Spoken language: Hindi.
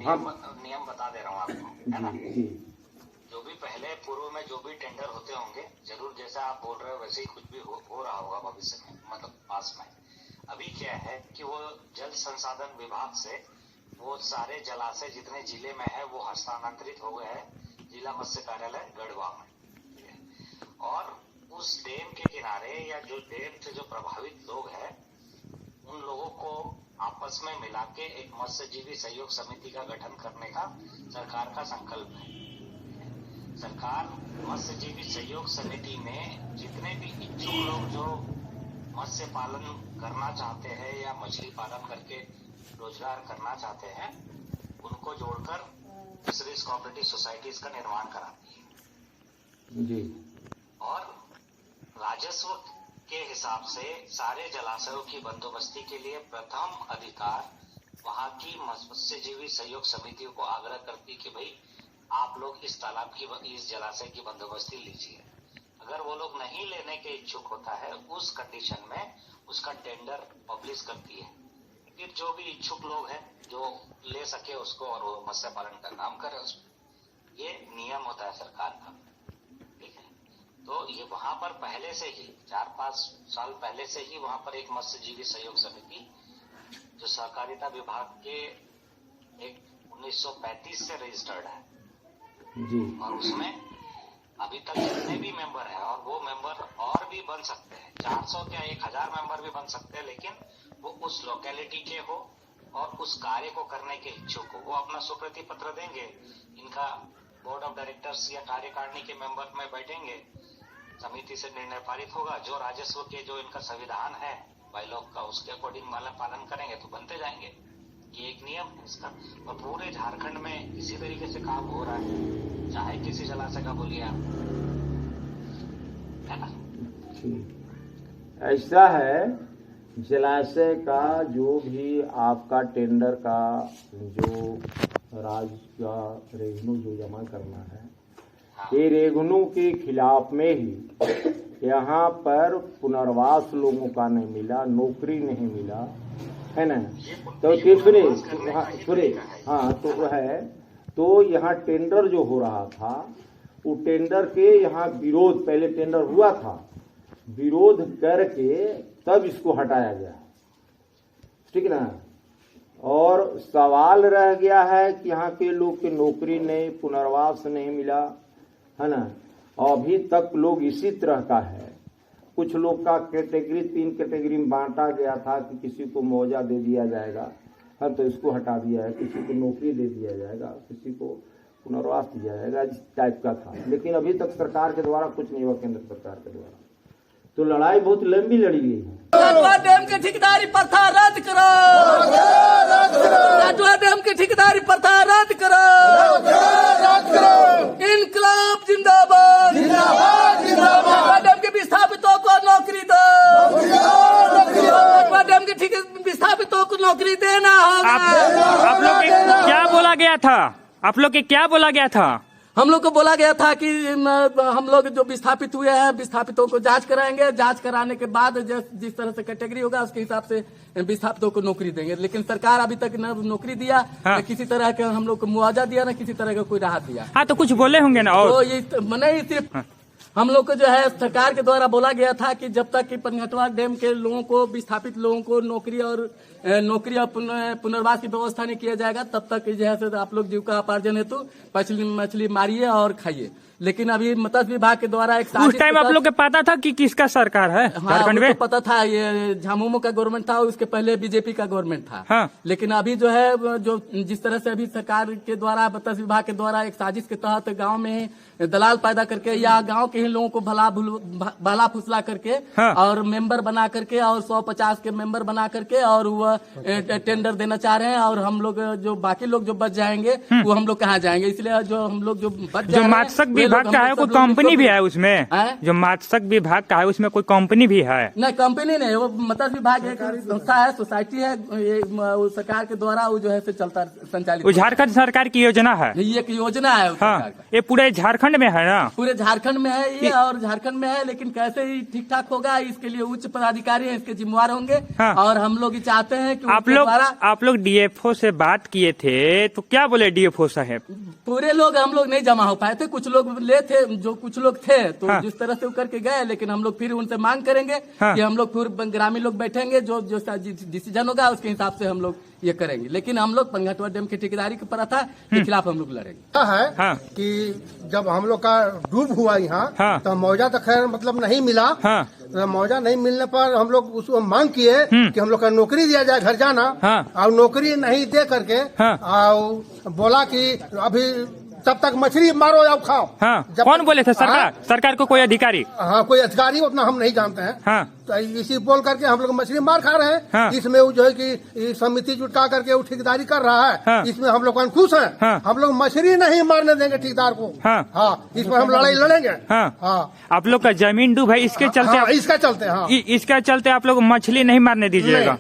नियम बता दे रहा हूँ आपको, है ना। जो भी पहले पूर्व में जो भी टेंडर होते होंगे, जरूर जैसा आप बोल रहे हो वैसे ही कुछ भी हो रहा होगा भविष्य में, मतलब पास में। अभी क्या है कि वो जल संसाधन विभाग से वो सारे जलाशय जितने जिले में है वो हस्तांतरित हो गए हैं जिला मत्स्य कार्यालय गढ़वा में। और उस डैम के किनारे या जो डैम से जो प्रभावित लोग हैं उन लोगों को आपस में मिला के एक मत्स्यजीवी सहयोग समिति का गठन करने का सरकार का संकल्प है। सरकार मत्स्यजीवी सहयोग समिति में जितने भी इच्छुक लोग जो मत्स्य पालन करना चाहते हैं या मछली पालन करके रोजगार करना चाहते हैं उनको जोड़कर फिशरीज कोऑपरेटिव सोसाइटीज का निर्माण कराती है जी। और राजस्व के हिसाब से सारे जलाशयों की बंदोबस्ती के लिए प्रथम अधिकार वहां की मत्स्यजीवी सहयोग समितियों को आग्रह करती कि भाई आप लोग इस तालाब की इस जलाशय की बंदोबस्ती लीजिए। अगर वो लोग नहीं लेने के इच्छुक होता है उस कंडीशन में उसका टेंडर पब्लिश करती है। फिर जो भी इच्छुक लोग हैं जो ले सके उसको और वो मत्स्य पालन का काम करे उसमें। ये नियम होता है सरकार का, ठीक है। तो ये वहां पर पहले से ही 4-5 साल पहले से ही वहां पर एक मत्स्यजीवी सहयोग समिति जो सहकारिता विभाग के एक 1935 से रजिस्टर्ड है जी। और उसमें अभी तक जितने भी मेंबर हैं और वो मेंबर और भी बन सकते हैं, 400 क्या 1000 मेंबर भी बन सकते हैं, लेकिन वो उस लोकेलिटी के हो और उस कार्य को करने के इच्छुक हो। वो अपना सुप्रति पत्र देंगे, इनका बोर्ड ऑफ डायरेक्टर्स या कार्यकारिणी के मेंबर में बैठेंगे, समिति से निर्णय पारित होगा, जो राजस्व के जो इनका संविधान है बाईलॉग का उसके अकॉर्डिंग पालन करेंगे तो बनते जाएंगे। ये एक नियम है इसका। और पूरे झारखंड में इसी तरीके से काम हो रहा है, चाहे किसी जलाशय का बोलिए आप, है ना। ऐसा है जलाशय का जो भी आपका टेंडर का जो राज्य का रेवेन्यू जो जमा करना है, ये रेवेन्यू के खिलाफ में ही यहाँ पर पुनर्वास लोगों का नहीं मिला, नौकरी नहीं मिला, है ना। तो सुने हाँ तो वो है। तो यहाँ टेंडर जो हो रहा था वो टेंडर के यहाँ विरोध, पहले टेंडर हुआ था, विरोध करके तब इसको हटाया गया, ठीक ना। और सवाल रह गया है कि यहाँ के लोग की नौकरी नहीं, पुनर्वास नहीं मिला, है ना। अभी तक लोग इसी तरह का है। कुछ लोग का कैटेगरी 3 कैटेगरी में बांटा गया था कि किसी को मुआवजा दे दिया जाएगा, हाँ तो इसको हटा दिया है, किसी को नौकरी दे दिया जाएगा, किसी को पुनर्वास दिया जाएगा, इस टाइप का था। लेकिन अभी तक सरकार के द्वारा कुछ नहीं हुआ, केंद्र सरकार के द्वारा। तो लड़ाई बहुत लंबी लड़ी गई है। डैम की ठेकेदारी प्रथा रद्द करो, डैम की ठेकेदारी प्रथा रद्द करो, इनकलाब जिंदाबाद, डैम के विस्थापितों को नौकरी दो, डैम के विस्थापितों को नौकरी देना होगा। आप लोग क्या बोला गया था? आप लोग के क्या बोला गया था? हम लोग को बोला गया था कि हम लोग जो विस्थापित हुए हैं विस्थापितों को जांच कराएंगे, जांच कराने के बाद जिस तरह से कैटेगरी होगा उसके हिसाब से विस्थापितों को नौकरी देंगे। लेकिन सरकार अभी तक न नौकरी दिया, न किसी तरह का हम लोग को मुआवजा दिया, न किसी तरह का कोई राहत दिया। हाँ तो कुछ बोले होंगे ना। और तो ये नहीं, सिर्फ हम लोग को जो है सरकार के द्वारा बोला गया था कि जब तक कि पनघटवा डैम के लोगों को, विस्थापित लोगों को नौकरी और पुनर्वास की व्यवस्था नहीं किया जाएगा तब तक जो है आप लोग जीविका उपार्जन हेतु मछली मारिए और खाइए। लेकिन अभी मत्स्य विभाग के द्वारा एक उस टाइम आप लोग को पता था कि किसका सरकार है झारखंड में? पता था, ये झामुमो का गवर्नमेंट था, उसके पहले बीजेपी का गवर्नमेंट था। हाँ। लेकिन अभी जो है जो जिस तरह से अभी सरकार के द्वारा मत्स्य विभाग के द्वारा एक साजिश के तहत गांव में दलाल पैदा करके या गांव के ही लोगों को भला फुसला करके हाँ। और मेंबर बना करके और 150 के मेंबर बना करके और वह टेंडर देना चाह रहे हैं। और हम लोग जो बाकी लोग जो बच जाएंगे वो हम लोग कहाँ जाएंगे, इसलिए जो हम लोग जो बच जो मात्स्यक विभाग का है, कोई कंपनी भी है उसमें? जो मत्स्य विभाग का है उसमें कोई कंपनी भी है? नहीं, कंपनी नहीं, वो मत्स्य विभाग एक संस्था है, सोसाइटी है, ये सरकार के द्वारा वो जो है चलता संचालित। वो झारखंड सरकार की योजना है? ये एक योजना है हाँ, सरकार का। ये पूरे झारखंड में है ना? पूरे झारखंड में है ये, और झारखंड में है, लेकिन कैसे ही ठीक ठाक होगा इसके लिए उच्च पदाधिकारी हैं, इसके जिम्मेवार होंगे। हाँ। और हम लोग चाहते हैं कि आप लोग डीएफओ से बात किए थे तो क्या बोले डीएफओ साहब? पूरे लोग हम लोग नहीं जमा हो पाए थे, कुछ लोग ले थे, जो कुछ लोग थे तो हाँ। जिस तरह से वो करके गए, लेकिन हम लोग फिर उनसे मांग करेंगे हाँ। कि हम लोग फिर ग्रामीण लोग बैठेंगे, जो जो डिसीजन होगा उसके हिसाब से हम लोग ये करेंगे। लेकिन हम लोग पंघटवा डैम की ठेकेदारी की प्रथा के खिलाफ हम लोग लड़ेंगे। है हाँ। कि जब हम लोग का डूब हुआ यहाँ हाँ। तो मुआवजा तो खैर मतलब नहीं मिला। हाँ। तो मुआवजा नहीं मिलने पर हम लोग उसको मांग किए कि हम लोग का नौकरी दिया जाए, घर जाना। हाँ। और नौकरी नहीं दे करके हाँ। और बोला कि अभी तब तक मछली मारो या खाओ। हाँ, जब कौन तक- बोले थे? सरकार? हाँ? सरकार को कोई अधिकारी? हाँ, कोई अधिकारी उतना हम नहीं जानते हैं। हाँ। तो इसी बोल करके हम लोग मछली मार खा रहे हैं। हाँ। इसमें वो जो है कि समिति जुटा करके वो ठेकेदारी कर रहा है। हाँ। इसमें हम लोग खुश हैं। हाँ। हम लोग मछली नहीं मारने देंगे ठेकेदार को। हाँ। हाँ, इस पर हम लड़ाई लड़ेंगे। हाँ। हाँ, आप लोग का जमीन डूब है, इसके चलते हाँ, इसका चलते। हाँ, इसका चलते आप लोग मछली नहीं मारने दीजिएगा?